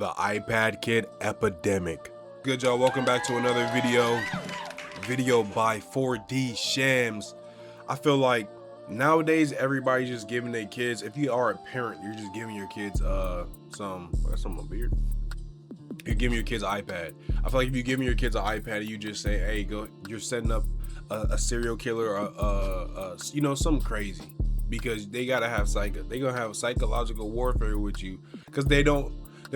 the Ipad Kid Epidemic. Good, y'all, welcome back to another video by 4D Shams. I feel like nowadays everybody's just giving their kids, if you are a parent, you're just giving your kids something on my beard. You're giving your kids an iPad. I feel like if you're giving your kids an iPad, you just say, hey, go, you're setting up a serial killer or you know, something crazy, because they gotta have they're gonna have psychological warfare with you, because they're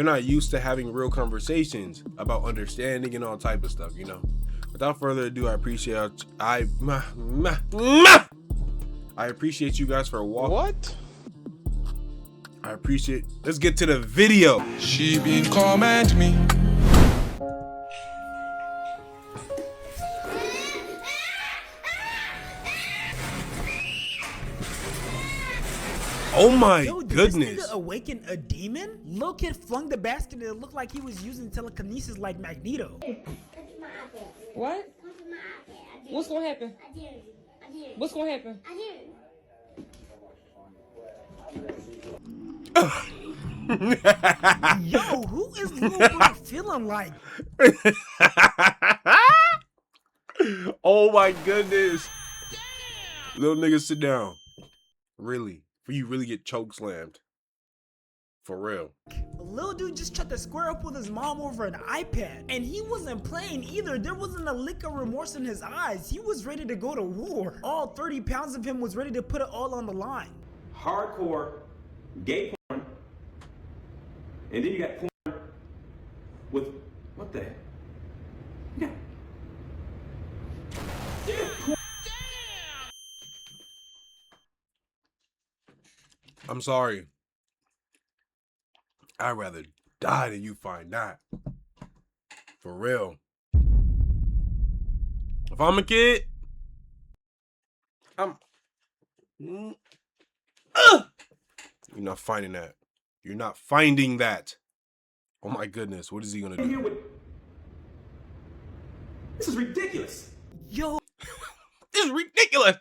not used to having real conversations about understanding and all type of stuff, you know. Without further ado, I appreciate you guys for walking. What? I appreciate. Let's get to the video. She been comment me. Oh my Did goodness. this nigga awaken a demon? Lil kid flung the basket and it looked like he was using telekinesis like Magneto. What? What's gonna happen? What's gonna happen? Yo, who is Lil Boy feeling like? Oh my goodness. Little nigga, sit down. Really? For you really get choke slammed. For real. Lil dude just tried to square up with his mom over an iPad. And he wasn't playing either. There wasn't a lick of remorse in his eyes. He was ready to go to war. All 30 pounds of him was ready to put it all on the line. Hardcore gay porn, and then you got porn with what the heck? Yeah. I'm sorry. I'd rather die than you find that. For real. If I'm a kid, you're not finding that. You're not finding that. Oh my goodness, what is he gonna do? This is ridiculous. Yo, This is ridiculous.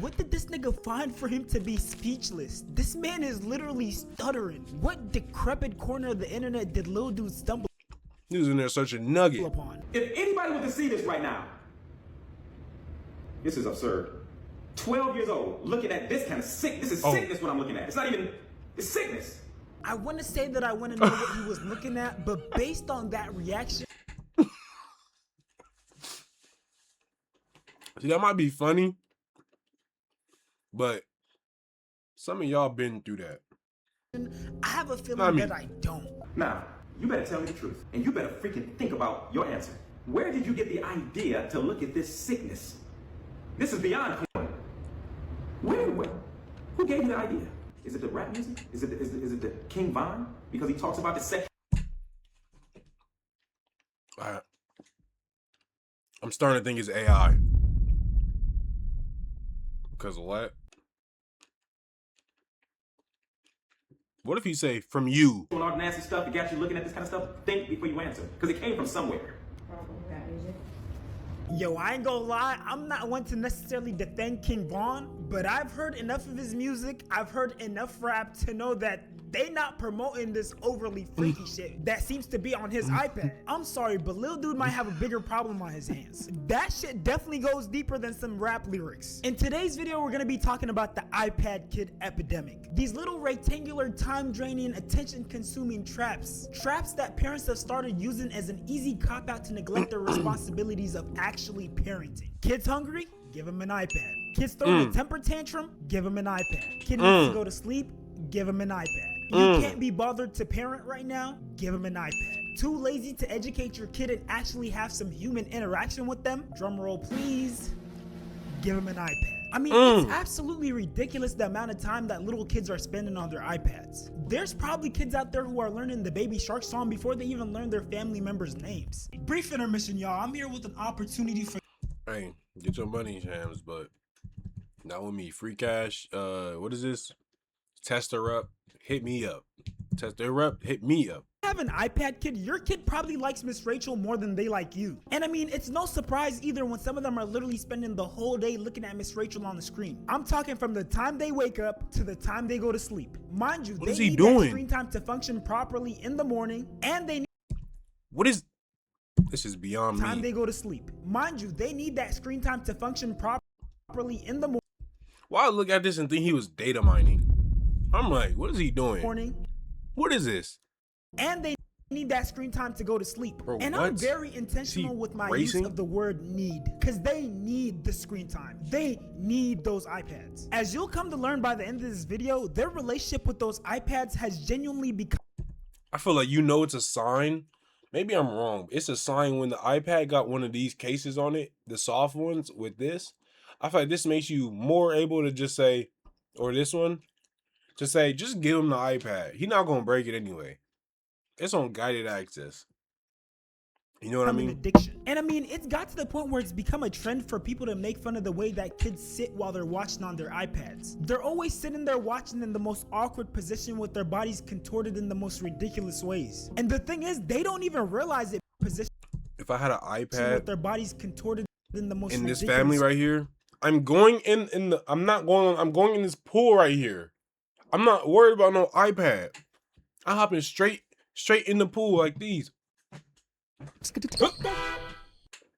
what did this nigga find for him to be speechless? This man is literally stuttering. What decrepit corner of the internet did Lil dude stumble He was in there searching nugget. upon? If anybody were to see this right now, this is absurd. 12 years old, looking at this kind of sick. This is sickness. What I'm looking at. It's not even. It's sickness. I want to say that I want to know what he was looking at, but based on that reaction, See, that might be funny, but some of y'all been through that. I have a feeling that I don't. Now, you better tell me the truth, and you better freaking think about your answer. Where did you get the idea to look at this sickness? This is beyond porn. Where? Who gave you the idea? Is it the rap music? Is it the King Von? Because he talks about the sex. I'm starting to think it's AI. Because of what? What if he say, from you? Doing all the nasty stuff that got you looking at this kind of stuff? Think before you answer, because it came from somewhere. Yo, I ain't gonna lie, I'm not one to necessarily defend King Von, but I've heard enough of his music, I've heard enough rap to know that they not promoting this overly freaky shit that seems to be on his iPad. I'm sorry, but Lil Dude might have a bigger problem on his hands. That shit definitely goes deeper than some rap lyrics. In today's video, we're gonna be talking about the Ipad Kid Epidemic. These little rectangular, time-draining, attention-consuming traps that parents have started using as an easy cop-out to neglect their responsibilities of actually parenting. Kids hungry? Give them an iPad. Kids throwing a temper tantrum? Give them an iPad. Kid needs to go to sleep? Give them an iPad. You can't be bothered to parent right now? Give them an iPad. Too lazy to educate your kid and actually have some human interaction with them? Drum roll please. Give them an iPad. I mean, it's absolutely ridiculous the amount of time that little kids are spending on their iPads. There's probably kids out there who are learning the Baby Shark song before they even learn their family members' names. Brief intermission, y'all. I'm here with an opportunity for... Hey, get your money, Shams, but not with me. Free cash, what is this? Test her up, hit me up. Test her up, hit me up. have an iPad kid, your kid probably likes Miss Rachel more than they like you. And I mean, it's no surprise either when some of them are literally spending the whole day looking at Miss Rachel on the screen. I'm talking from the time they wake up to the time they go to sleep. Mind you, they need that screen time to function properly in the morning, and they need this is beyond me. Time they go to sleep. Mind you, they need that screen time to function properly in the morning. Why I look at this and think he was data mining? I'm like, what is he doing? What is this? And they need that screen time to go to sleep. Bro, and what? I'm very intentional with my use of the word need, because they need the screen time. They need those iPads. As you'll come to learn by the end of this video, their relationship with those iPads has genuinely become... I feel like it's a sign. Maybe I'm wrong. It's a sign when the iPad got one of these cases on it, the soft ones with this. I feel like this makes you more able to just say, or this one, to say, just give him the iPad. He's not going to break it anyway. It's on guided access. You know what I mean? Addiction. And I mean, it's got to the point where it's become a trend for people to make fun of the way that kids sit while they're watching on their iPads. They're always sitting there watching in the most awkward position with their bodies contorted in the most ridiculous ways. And the thing is, they don't even realize it. If I had an iPad with their bodies contorted in the most ridiculous this family right here, I'm going in this pool right here. I'm not worried about no iPad. I'm hopping straight in the pool like these.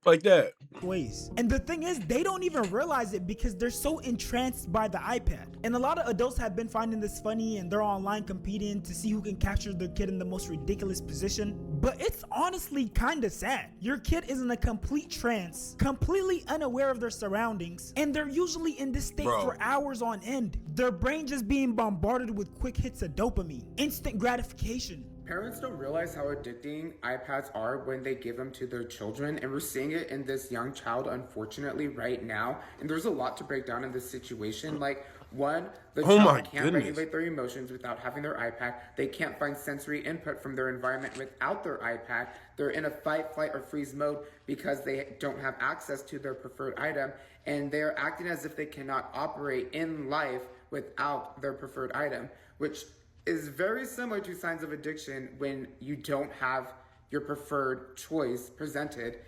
Like that. Ways. And the thing is, they don't even realize it because they're so entranced by the iPad. And a lot of adults have been finding this funny, and they're online competing to see who can capture their kid in the most ridiculous position. But it's honestly kind of sad. Your kid is in a complete trance, completely unaware of their surroundings, and they're usually in this state for hours on end. Their brain just being bombarded with quick hits of dopamine, instant gratification. Parents don't realize how addicting iPads are when they give them to their children, and we're seeing it in this young child, unfortunately, right now. And there's a lot to break down in this situation. Like, one, the child can't regulate their emotions without having their iPad. They can't find sensory input from their environment without their iPad. They're in a fight, flight, or freeze mode because they don't have access to their preferred item, and they're acting as if they cannot operate in life without their preferred item, which is very similar to signs of addiction when you don't have your preferred choice presented.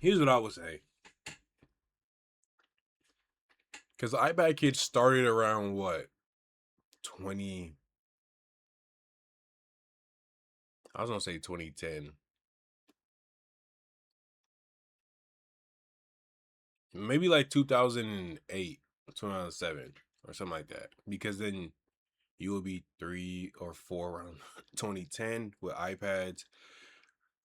Here's what I would say. Because the iPad Kid started around what? 20... I was going to say 2010. Maybe like 2008, 2007, or something like that. Because then you will be 3 or 4 around 2010 with iPads.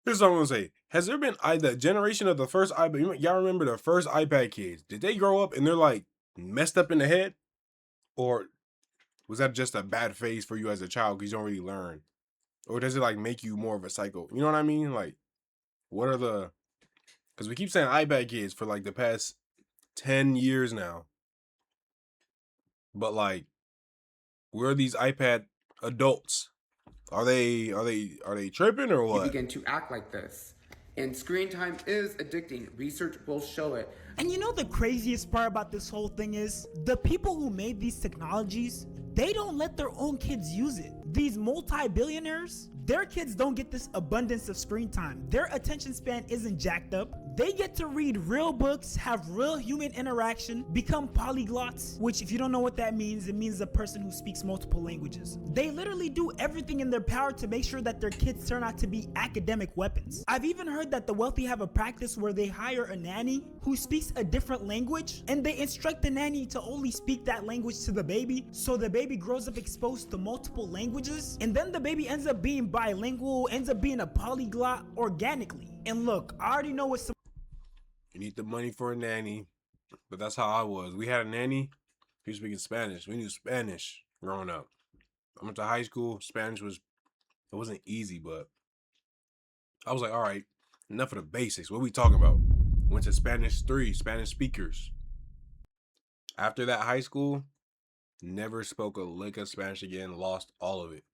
This is what I'm gonna say. Has there been the generation of the first iPad? Y'all remember the first iPad kids? Did they grow up and they're like messed up in the head? Or was that just a bad phase for you as a child because you don't really learn? Or does it like make you more of a psycho? You know what I mean? Like, what are the... Because we keep saying iPad kids for like the past 10 years now. But like, where are these iPad adults? Are they tripping or what? You begin to act like this. And screen time is addicting. Research will show it. And you know the craziest part about this whole thing is, the people who made these technologies, they don't let their own kids use it. These multi-billionaires, their kids don't get this abundance of screen time. Their attention span isn't jacked up. They get to read real books, have real human interaction, become polyglots, which if you don't know what that means, it means a person who speaks multiple languages. They literally do everything in their power to make sure that their kids turn out to be academic weapons. I've even heard that the wealthy have a practice where they hire a nanny who speaks a different language, and they instruct the nanny to only speak that language to the baby, so the baby grows up exposed to multiple languages, and then the baby ends up being bilingual, ends up being a polyglot organically. And look, I already know what some... You need the money for a nanny, but that's how I was. We had a nanny, he was speaking Spanish. We knew Spanish growing up. I went to high school, Spanish it wasn't easy, but I was like, all right, enough of the basics. What are we talking about? Went to Spanish 3, Spanish speakers. After that high school, never spoke a lick of Spanish again, lost all of it.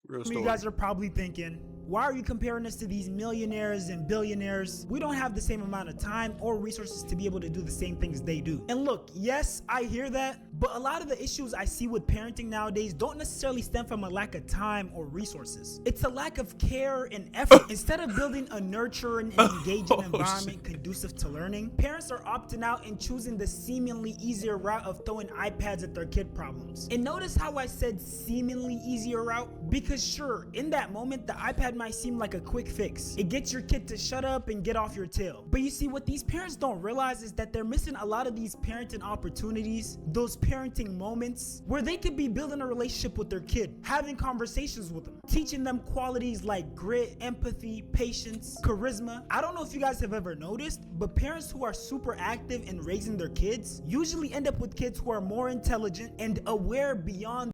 Real story. You guys are probably thinking, Why are you comparing us to these millionaires and billionaires? We don't have the same amount of time or resources to be able to do the same things they do. And look, yes, I hear that, but a lot of the issues I see with parenting nowadays don't necessarily stem from a lack of time or resources. It's a lack of care and effort. Instead of building a nurturing and engaging environment conducive to learning, parents are opting out and choosing the seemingly easier route of throwing iPads at their kid problems. And notice how I said seemingly easier route? Because sure, in that moment, the iPad might seem like a quick fix. It gets your kid to shut up and get off your tail. But you see, what these parents don't realize is that they're missing a lot of these parenting opportunities, those parenting moments where they could be building a relationship with their kid, having conversations with them, teaching them qualities like grit, empathy, patience, charisma. I don't know if you guys have ever noticed, but parents who are super active in raising their kids usually end up with kids who are more intelligent and aware beyond.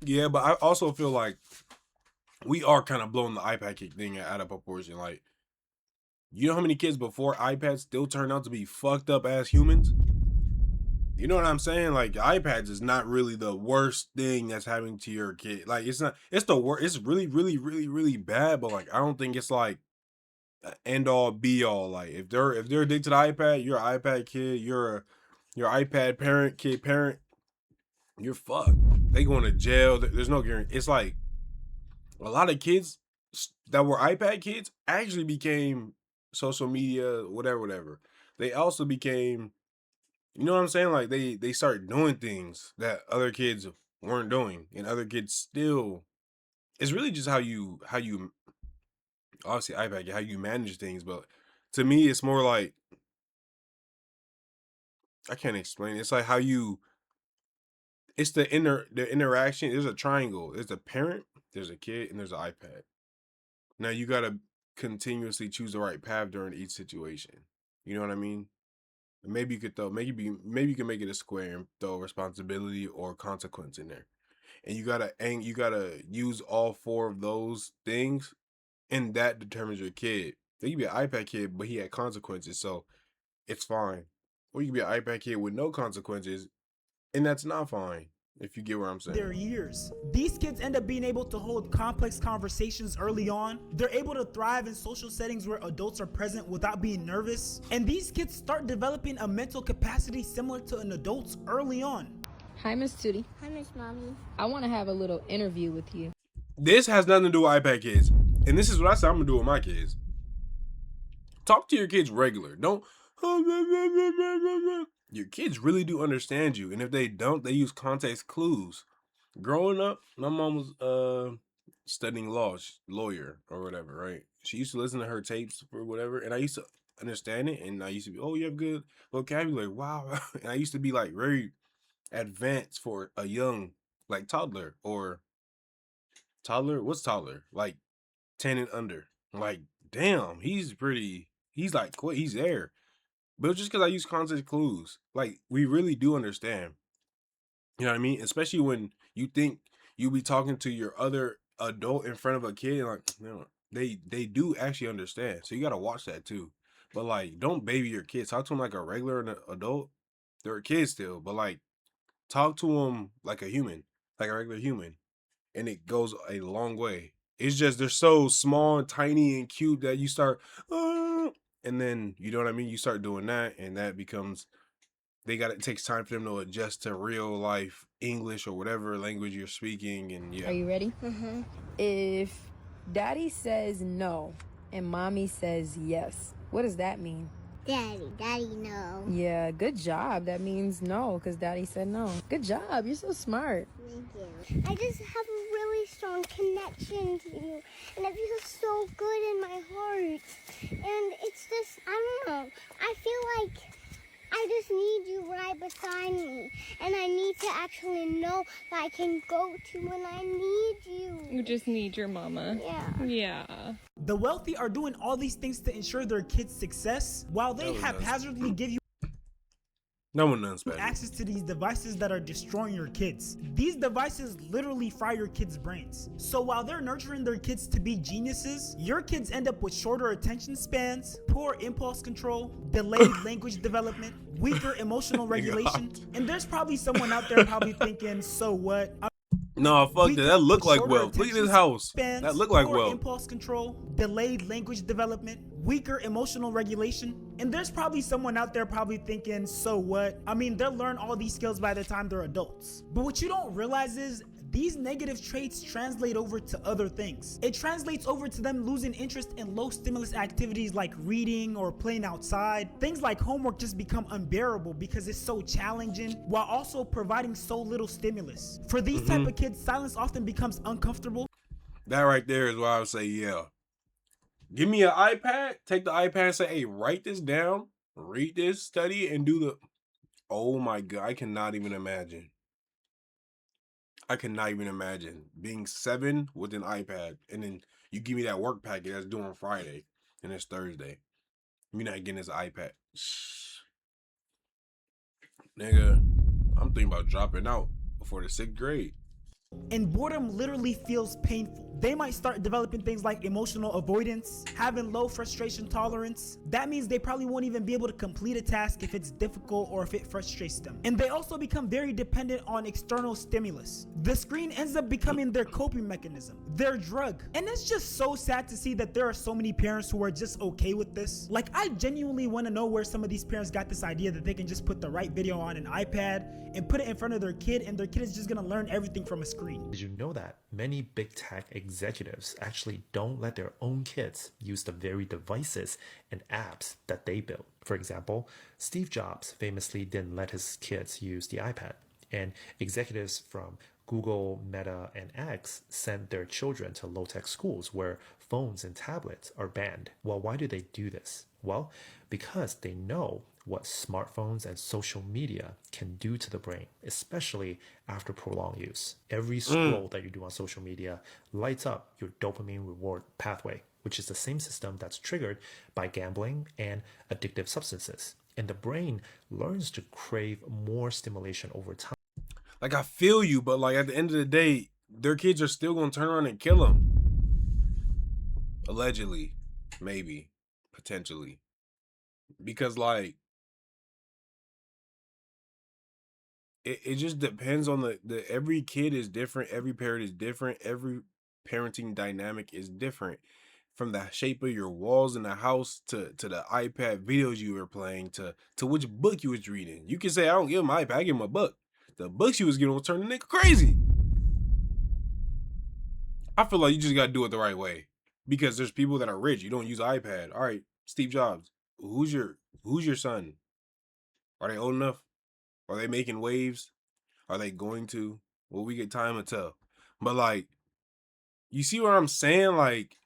Yeah, but I also feel like we are kind of blowing the iPad Kid thing out of proportion. Like, you know how many kids before iPads still turn out to be fucked up as humans? You know what I'm saying? Like, iPads is not really the worst thing that's happening to your kid. Like, it's not, it's the worst. It's really, really, really, really bad. But like, I don't think it's like an end all be all. Like, if they're addicted to the iPad, you're an iPad kid, your iPad parent, you're fucked. They going to jail. There's no guarantee. It's like a lot of kids that were iPad kids actually became social media, whatever. They also became, you know what I'm saying? Like they start doing things that other kids weren't doing, and other kids still. It's really just how you obviously iPad, how you manage things, but to me, it's more like I can't explain it. It's like how you. It's the interaction. There's a triangle. There's a parent, there's a kid, and there's an iPad. Now you gotta continuously choose the right path during each situation. You know what I mean? Maybe you could maybe you can make it a square and throw responsibility or consequence in there. And you gotta use all four of those things, and that determines your kid. They could be an iPad kid, but he had consequences, so it's fine. Or you could be an iPad kid with no consequences, and that's not fine. If you get what I'm saying. Their years. These kids end up being able to hold complex conversations early on. They're able to thrive in social settings where adults are present without being nervous. And these kids start developing a mental capacity similar to an adult's early on. Hi, Miss Tootie. Hi, Miss Mommy. I want to have a little interview with you. This has nothing to do with iPad kids. And this is what I said I'm gonna do with my kids. Talk to your kids regular. Don't your kids really do understand you, and if they don't, they use context clues. Growing up, my mom was studying lawyer or whatever, right? She used to listen to her tapes or whatever, and I used to understand it, and I used to be, oh, you have good vocabulary, wow. And I used to be like very advanced for a young, like toddler or toddler. What's toddler? Like 10 and under. Like, damn, he's like, he's there. But it's just because I use context clues. Like, we really do understand. You know what I mean? Especially when you think you be talking to your other adult in front of a kid. And like, you know, they do actually understand. So you got to watch that too. But like, don't baby your kids. Talk to them like a regular adult. They're a kid still. But like, talk to them like a human. Like a regular human. And it goes a long way. It's just they're so small and tiny and cute that you start... and then, you know what I mean? You start doing that, and that becomes, it takes time for them to adjust to real life English or whatever language you're speaking, and yeah. Are you ready? Mm-hmm. If Daddy says no and Mommy says yes, what does that mean? Daddy, no. Yeah, good job. That means no, because Daddy said no. Good job. You're so smart. Thank you. I just have a really strong connection to you, and it feels so good in my heart. And it's just, I don't know, I feel like I just need you right beside me, and I need to actually know that I can go to when I need you. You just need your mama. Yeah. Yeah. The wealthy are doing all these things to ensure their kids' success, while they haphazardly give you No one knows better. access to these devices that are destroying your kids. These devices literally fry your kids' brains. So while they're nurturing their kids to be geniuses, your kids end up with shorter attention spans, poor impulse control, delayed language development, weaker emotional regulation. And there's probably someone out there probably thinking, so what? No, fuck that. That look like shorter wealth. Look at attention this house. spans, That look like poor wealth. impulse control, delayed language development, weaker emotional regulation. And there's probably someone out there probably thinking, so what? I mean, they'll learn all these skills by the time they're adults. But what you don't realize is these negative traits translate over to other things. It translates over to them losing interest in low stimulus activities like reading or playing outside. Things like homework just become unbearable because it's so challenging while also providing so little stimulus. For these type of kids, silence often becomes uncomfortable. That right there is why I would say, yeah. Give me an iPad, take the iPad and say, hey, write this down, read this, study, and do the... Oh my God, I cannot even imagine. I cannot even imagine being 7 with an iPad, and then you give me that work packet that's due on Friday, and it's Thursday. You're not getting this iPad. Nigga, I'm thinking about dropping out before the 6th grade. And boredom literally feels painful. They might start developing things like emotional avoidance, having low frustration tolerance. That means they probably won't even be able to complete a task if it's difficult or if it frustrates them. And they also become very dependent on external stimulus. The screen ends up becoming their coping mechanism, their drug. And it's just so sad to see that there are so many parents who are just okay with this. Like, I genuinely want to know where some of these parents got this idea that they can just put the right video on an iPad and put it in front of their kid, and their kid is just gonna learn everything from a screen. Did you know that many big tech executives actually don't let their own kids use the very devices and apps that they built? For example, Steve Jobs famously didn't let his kids use the iPad, and executives from Google, Meta, and X sent their children to low-tech schools where phones and tablets are banned. Well, why do they do this? Well, because they know what smartphones and social media can do to the brain, especially after prolonged use. Every scroll that you do on social media lights up your dopamine reward pathway, which is the same system that's triggered by gambling and addictive substances. And the brain learns to crave more stimulation over time. Like, I feel you, but like at the end of the day, their kids are still gonna turn around and kill them. Allegedly, maybe, potentially. Because like, it just depends on the every kid is different, every parent is different, every parenting dynamic is different. From the shape of your walls in the house to the iPad videos you were playing to which book you was reading. You can say, I don't give him an iPad, I give him a book. The books you was getting will turn the nigga crazy. I feel like you just gotta do it the right way. Because there's people that are rich, you don't use an iPad. All right, Steve Jobs, who's your son? Are they old enough? Are they making waves? Are they going to? Well, we get time to tell. But like, you see what I'm saying? Like,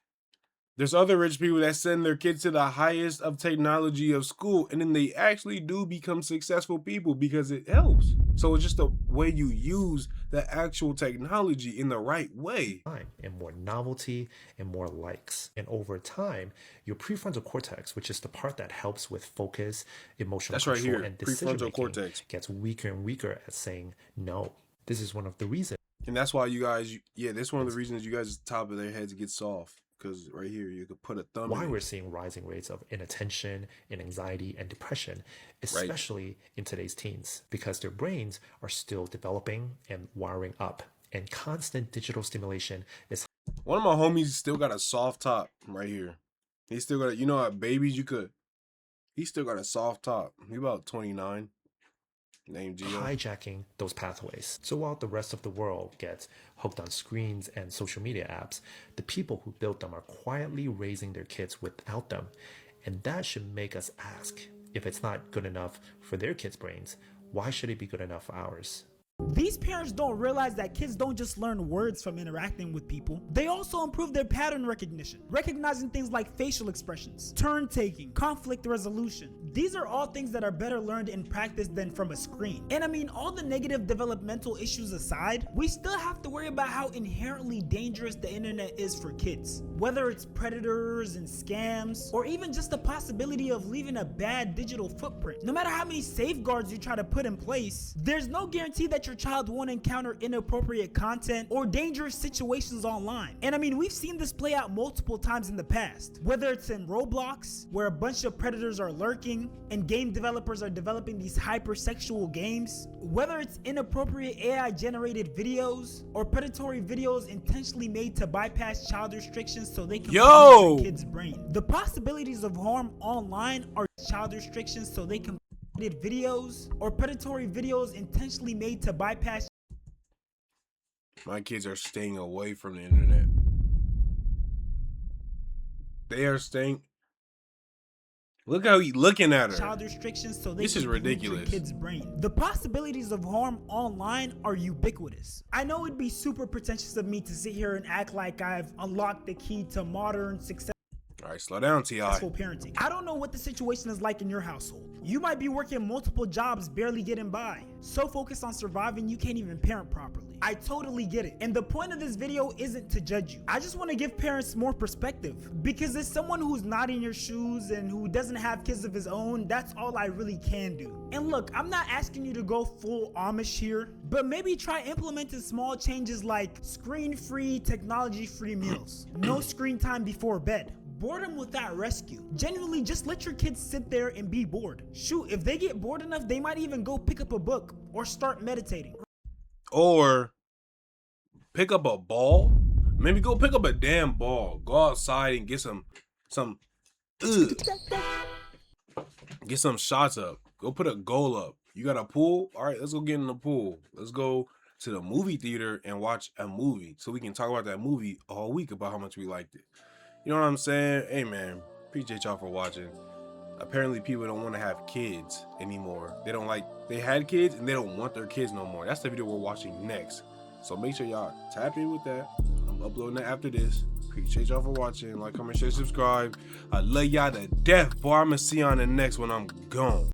there's other rich people that send their kids to the highest of technology of school, and then they actually do become successful people because it helps. So it's just the way you use the actual technology in the right way. And more novelty and more likes. And over time, your prefrontal cortex, which is the part that helps with focus, emotional That's right control, here, and decision prefrontal making, cortex, gets weaker and weaker at saying no. This is one of the reasons. And that's why you guys, yeah, that's one of the reasons you guys' top of their heads get soft. Because right here, you could put a thumb why in we're seeing rising rates of inattention and anxiety and depression, especially in today's teens, because their brains are still developing and wiring up, and constant digital stimulation is... One of my homies still got a soft top right here. He still got, you know how babies you could, he still got a soft top. He about 29. Named Gio. Hijacking those pathways. So while the rest of the world gets hooked on screens and social media apps, the people who built them are quietly raising their kids without them. And that should make us ask, if it's not good enough for their kids' brains, why should it be good enough for ours? These parents don't realize that kids don't just learn words from interacting with people. They also improve their pattern recognition, recognizing things like facial expressions, turn taking, conflict resolution. These are all things that are better learned in practice than from a screen. And I mean, all the negative developmental issues aside, we still have to worry about how inherently dangerous the internet is for kids. Whether it's predators and scams, or even just the possibility of leaving a bad digital footprint. No matter how many safeguards you try to put in place, there's no guarantee that that your child won't encounter inappropriate content or dangerous situations online. And I mean, we've seen this play out multiple times in the past, whether it's in Roblox, where a bunch of predators are lurking and game developers are developing these hypersexual games, whether it's inappropriate AI generated videos or predatory videos intentionally made to bypass child restrictions so they can Yo! the kid's brain. The possibilities of harm online are child restrictions so they can videos or predatory videos intentionally made to bypass. My kids are staying away from the internet. They are staying. Look how he's looking at her. Child restrictions so they This is can pollute your ridiculous. kid's brain. The possibilities of harm online are ubiquitous. I know it'd be super pretentious of me to sit here and act like I've unlocked the key to modern success. All right, slow down, T.I. Parenting. I don't know what the situation is like in your household. You might be working multiple jobs, barely getting by. So focused on surviving, you can't even parent properly. I totally get it. And the point of this video isn't to judge you. I just want to give parents more perspective, because as someone who's not in your shoes and who doesn't have kids of his own, that's all I really can do. And look, I'm not asking you to go full Amish here, but maybe try implementing small changes like screen-free, technology-free meals. No screen time before bed. Boredom without rescue. Genuinely, just let your kids sit there and be bored. Shoot, if they get bored enough, they might even go pick up a book or start meditating. Or pick up a ball. Maybe go pick up a damn ball. Go outside and get some get some shots up. Go put a goal up. You got a pool? All right, let's go get in the pool. Let's go to the movie theater and watch a movie so we can talk about that movie all week about how much we liked it. You know what I'm saying? Hey man, appreciate y'all for watching. Apparently people don't want to have kids anymore. They had kids and they don't want their kids no more. That's the video we're watching next. So make sure y'all tap in with that. I'm uploading that after this. Appreciate y'all for watching. Like, comment, share, subscribe. I love y'all to death, boy. I'm gonna see you on the next one. I'm gone.